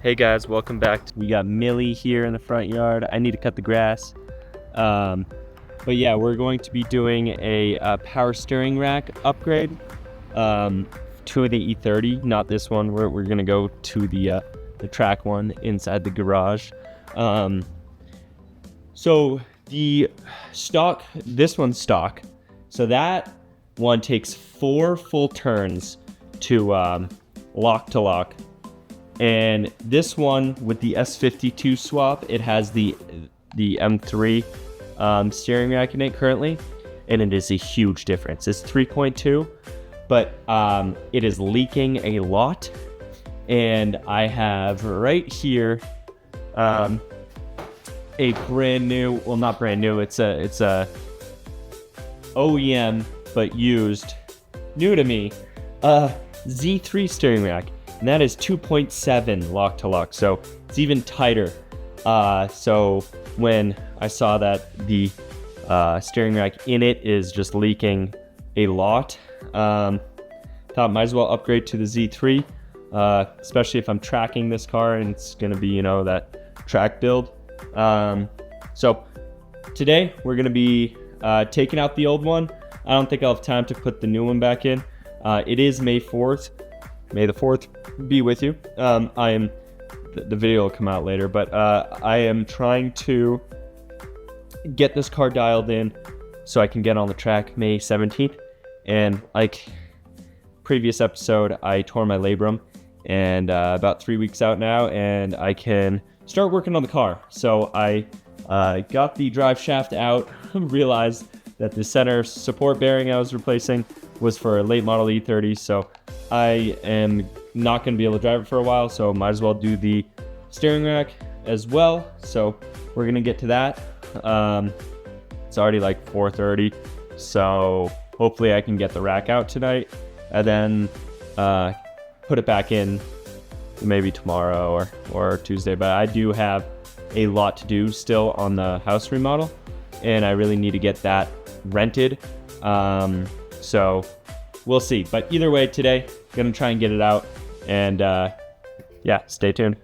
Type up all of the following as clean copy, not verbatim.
Hey guys, welcome back. We got Millie here in the front yard. I need to cut the grass. But yeah, we're going to be doing a power steering rack upgrade to the E30, not this one. We're gonna go to the track one inside the garage. So the stock, this one's stock. So that one takes 4 full turns to lock to lock. And this one with the S52 swap, it has the M3 steering rack in it currently, and it is a huge difference. It's 3.2, but it is leaking a lot. And I have right here a brand new, well, not brand new, it's a OEM but used, new to me, Z3 steering rack. And that is 2.7 lock to lock, so it's even tighter. So when I saw that the steering rack in it is just leaking a lot, thought might as well upgrade to the Z3, especially if I'm tracking this car and it's gonna be, you know, that track build. So today we're gonna be taking out the old one. I don't think I'll have time to put the new one back in. It is May 4th. May the 4th be with you. The video will come out later, but I am trying to get this car dialed in so I can get on the track May 17th. And like previous episode, I tore my labrum, and about 3 weeks out now, and I can start working on the car. So I got the drive shaft out, realized that the center support bearing I was replacing was for a late model E30, so I am not going to be able to drive it for a while, so might as well do the steering rack as well. So we're going to get to that. It's already like 4:30, so hopefully I can get the rack out tonight and then put it back in maybe tomorrow or Tuesday. But I do have a lot to do still on the house remodel, and I really need to get that rented. So we'll see. But either way, today, gonna try and get it out. And yeah, stay tuned.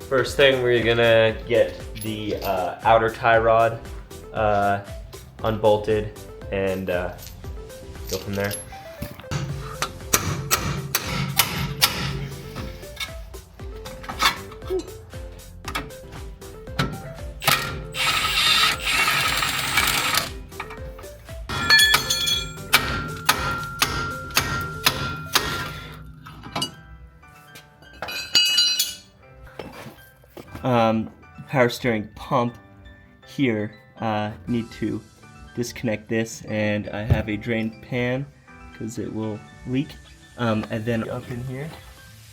First thing, we're gonna get the outer tie rod unbolted and go from there. Power steering pump here, need to disconnect this, and I have a drain pan because it will leak. And then up in here,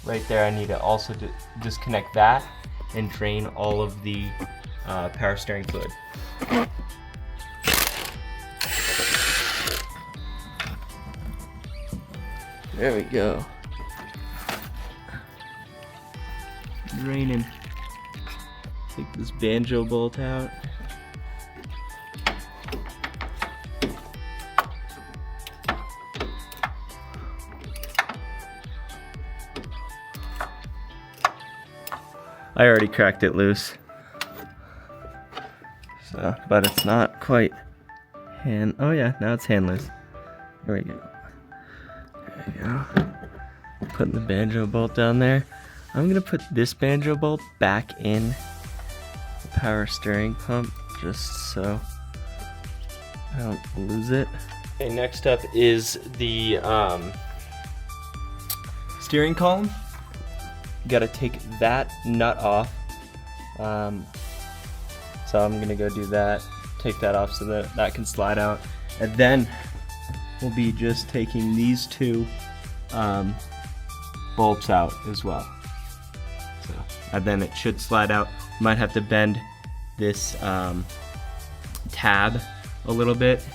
right there, I need to also disconnect that and drain all of the power steering fluid. There we go. Draining. Take this banjo bolt out. I already cracked it loose. So, but it's not quite oh yeah, now it's hand loose. There we go. There we go. Putting the banjo bolt down there. I'm gonna put this banjo bolt back in the power steering pump just so I don't lose it. Okay, next up is the steering column. You gotta take that nut off. So I'm gonna go do that, take that off so that that can slide out. And then we'll be just taking these two bolts out as well. So, and then it should slide out. Might have to bend this tab a little bit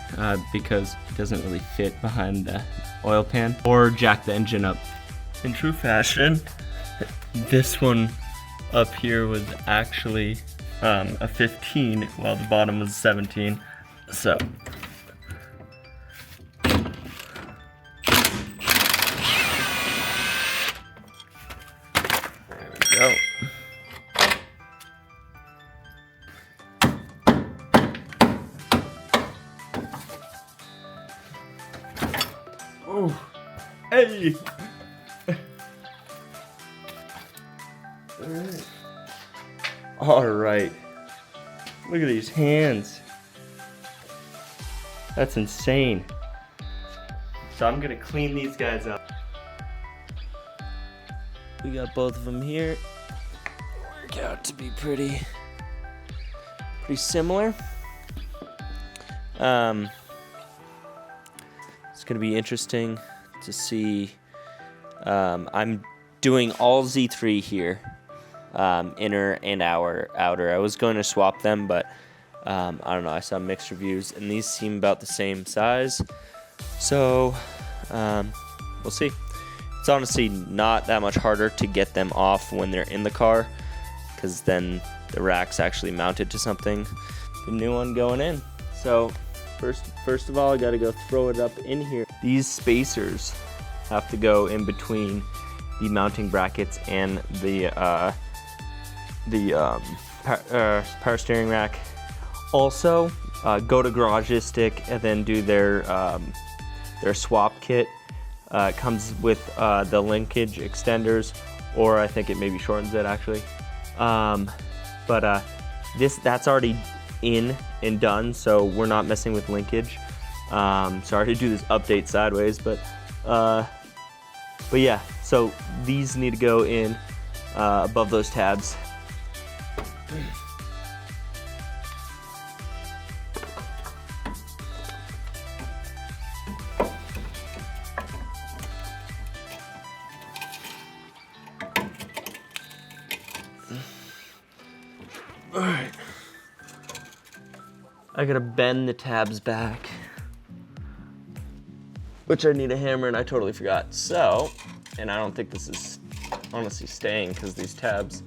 because it doesn't really fit behind the oil pan, or jack the engine up. In true fashion, this one up here was actually a 15 while the bottom was 17. So. There we go. Oh, hey! All right. Look at these hands. That's insane. So I'm gonna clean these guys up. We got both of them here. Work out to be pretty similar. It's gonna be interesting to see. I'm doing all Z3 here, inner and outer. I was going to swap them, but I don't know. I saw mixed reviews, and these seem about the same size. So we'll see. It's honestly not that much harder to get them off when they're in the car, because then the rack's actually mounted to something. The new one going in. So first of all, I gotta go throw it up in here. These spacers have to go in between the mounting brackets and the power steering rack. Also, go to Garagistic and then do their swap kit. It comes with the linkage extenders, or I think it maybe shortens it actually. That's already in and done, so we're not messing with linkage. Sorry to do this update sideways, but yeah. So these need to go in above those tabs. All right. I gotta bend the tabs back, which I need a hammer and I totally forgot. So, and I don't think this is honestly staying because these tabs,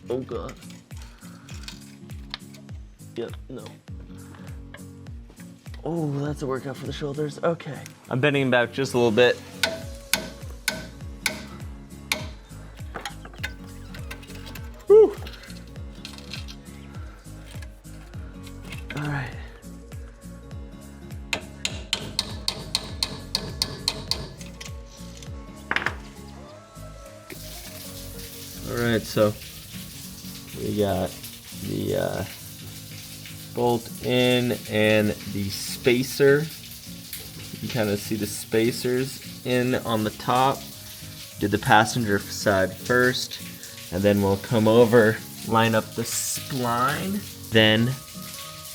oh God. Yep, no. Oh, that's a workout for the shoulders. Okay. I'm bending them back just a little bit. Whew. All right. All right, so we got the bolt in and the spacer. You can kind of see the spacers in on the top. Did the passenger side first, and then we'll come over, line up the spline, then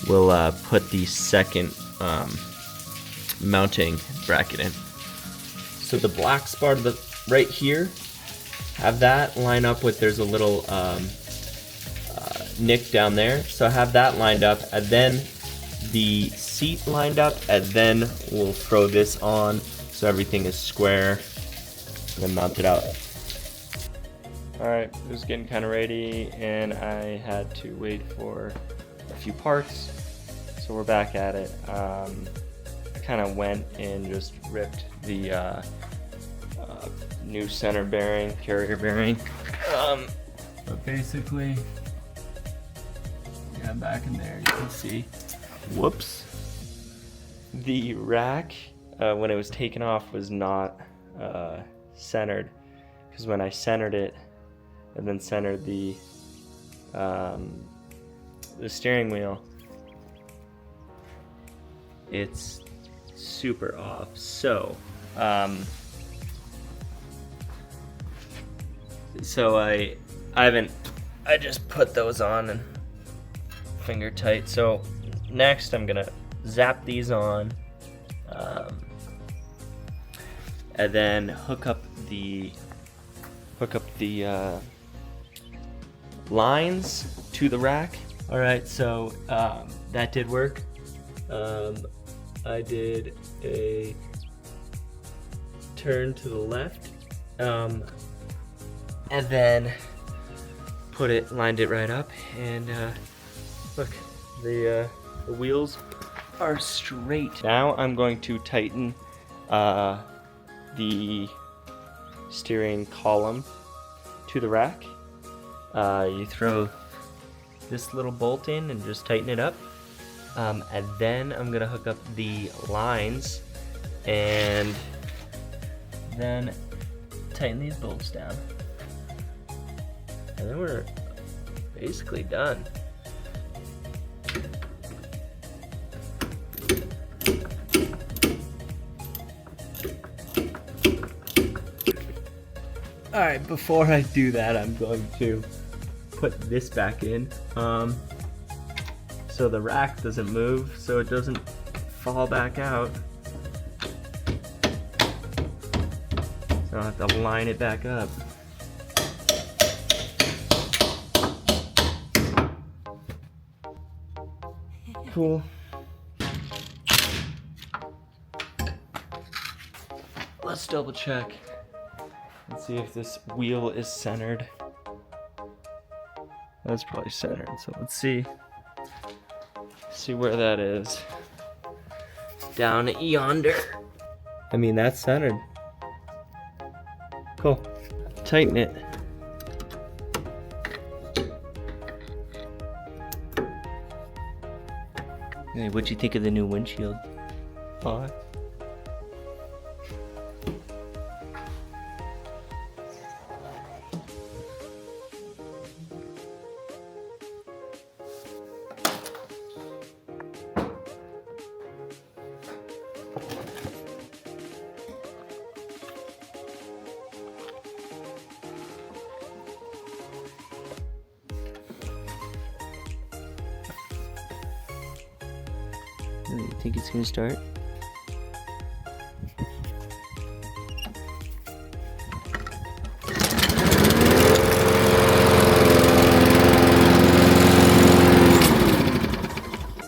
we'll put the second mounting bracket in. So the black spot of the right here, have that line up with, there's a little nick down there, so have that lined up, and then the seat lined up, and then we'll throw this on so everything is square, and then mount it out. Alright, it was getting kind of ready, and I had to wait for a few parts, so we're back at it. I kind of went and just ripped the new center bearing, carrier bearing. But basically, yeah, back in there you can see, whoops, the rack when it was taken off was not centered, because when I centered it and then centered the steering wheel, it's super off. So I just put those on and finger tight. So next I'm gonna zap these on, and then hook up the lines to the rack. All right, so that did work. I did a turn to the left, and then lined it right up, and look, the wheels are straight. Now I'm going to tighten the steering column to the rack. You throw this little bolt in and just tighten it up. And then I'm gonna hook up the lines and then tighten these bolts down. And then we're basically done. All right, before I do that, I'm going to put this back in so the rack doesn't move, so it doesn't fall back out. So I'll have to line it back up. Cool. Let's double check. Let's see if this wheel is centered. That's probably centered, so let's see where that is. Down yonder. I mean, that's centered. Cool. Tighten it. Hey, what'd you think of the new windshield? Fine. You think it's gonna start?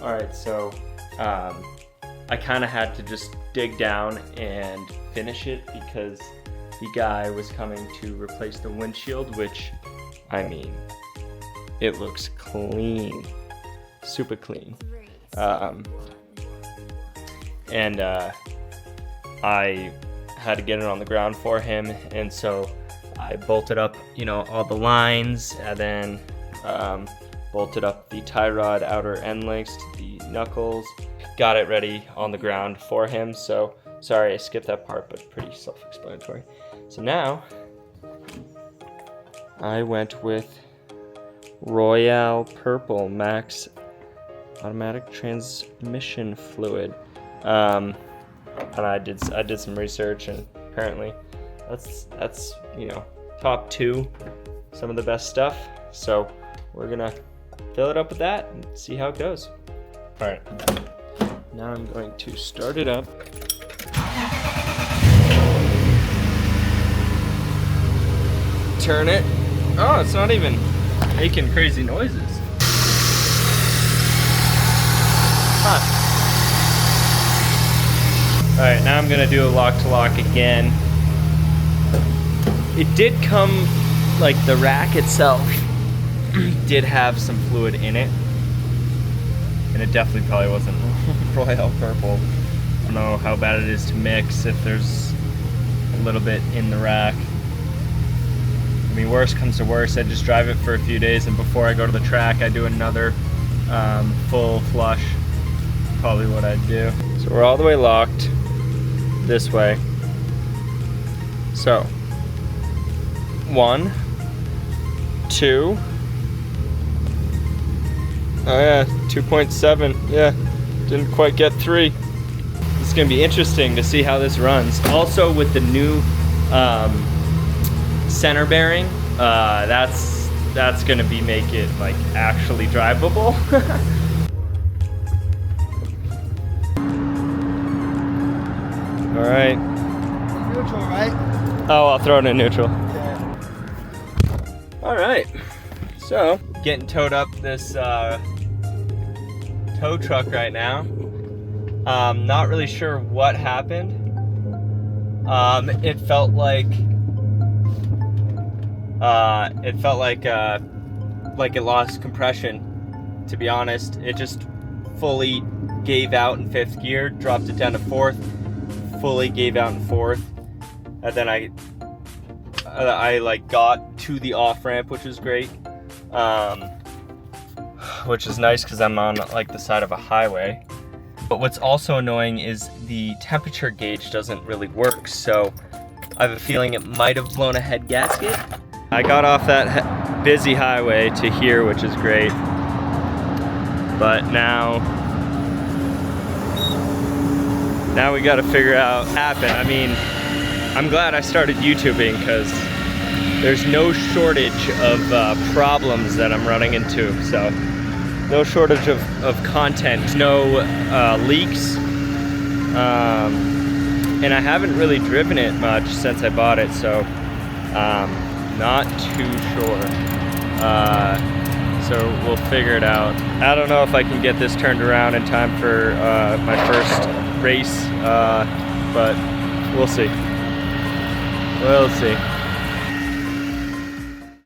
Alright, so I kind of had to just dig down and finish it because the guy was coming to replace the windshield, which, I mean, it looks clean, super clean. And I had to get it on the ground for him, and so I bolted up, you know, all the lines, and then bolted up the tie rod outer end links to the knuckles, got it ready on the ground for him. So sorry I skipped that part, but pretty self-explanatory. So now I went with Royale Purple Max automatic transmission fluid. And I did some research, and apparently that's you know, top 2, some of the best stuff. So we're gonna fill it up with that and see how it goes. All right, now I'm going to start it up. Turn it. Oh, it's not even making crazy noises. Huh. Alright, now I'm gonna do a lock to lock again. It did come, like, the rack itself did have some fluid in it. And it definitely probably wasn't Royale Purple. I don't know how bad it is to mix if there's a little bit in the rack. I mean, worst comes to worst, I just drive it for a few days, and before I go to the track I do another full flush. Probably what I'd do. So we're all the way locked this way. So 1, 2. Oh yeah, 2.7. Yeah, didn't quite get 3. It's gonna be interesting to see how this runs. Also with the new center bearing, that's gonna be make it like actually drivable. All right. Neutral, right? Oh, I'll throw it in neutral. Yeah. All right. So, getting towed up this tow truck right now. Not really sure what happened. It felt like it lost compression. To be honest, it just fully gave out in 5th gear, dropped it down to 4th, fully gave out in 4th, and then I like got to the off ramp, which was great, which is nice because I'm on like the side of a highway. But what's also annoying is the temperature gauge doesn't really work, so I have a feeling it might have blown a head gasket. I got off that busy highway to here, which is great, but now we got to figure out what happened. I mean, I'm glad I started YouTubing because there's no shortage of problems that I'm running into. So no shortage of content, no leaks, and I haven't really driven it much since I bought it, so not too sure. So we'll figure it out. I don't know if I can get this turned around in time for my first race, but we'll see. We'll see.